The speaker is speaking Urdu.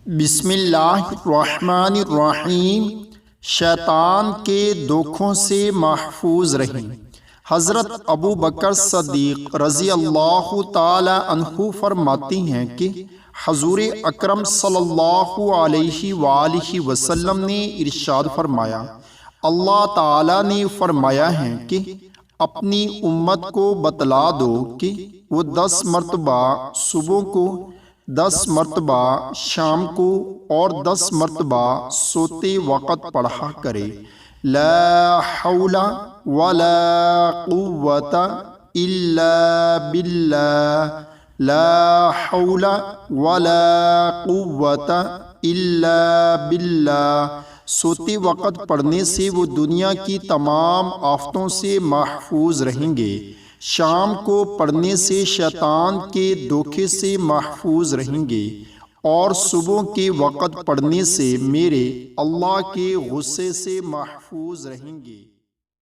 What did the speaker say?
بسم اللہ الرحمن الرحیم۔ شیطان کے دھوکوں سے محفوظ رہیں۔ حضرت ابو بکر صدیق رضی اللہ تعالی عنہ فرماتے ہیں کہ حضور اکرم صلی اللہ علیہ وآلہ وسلم نے ارشاد فرمایا، اللہ تعالی نے فرمایا ہے کہ اپنی امت کو بتلا دو کہ وہ 10 مرتبہ صبح کو، 10 مرتبہ شام کو اور 10 مرتبہ سوتے وقت پڑھا کرے، لا حول ولا قوت الا باللہ، لا حول ولا قوت الا باللہ۔ سوتے وقت پڑھنے سے وہ دنیا کی تمام آفتوں سے محفوظ رہیں گے، شام کو پڑھنے سے شیطان کے دھوکے سے محفوظ رہیں گے، اور صبح کے وقت پڑھنے سے میرے اللہ کے غصے سے محفوظ رہیں گے۔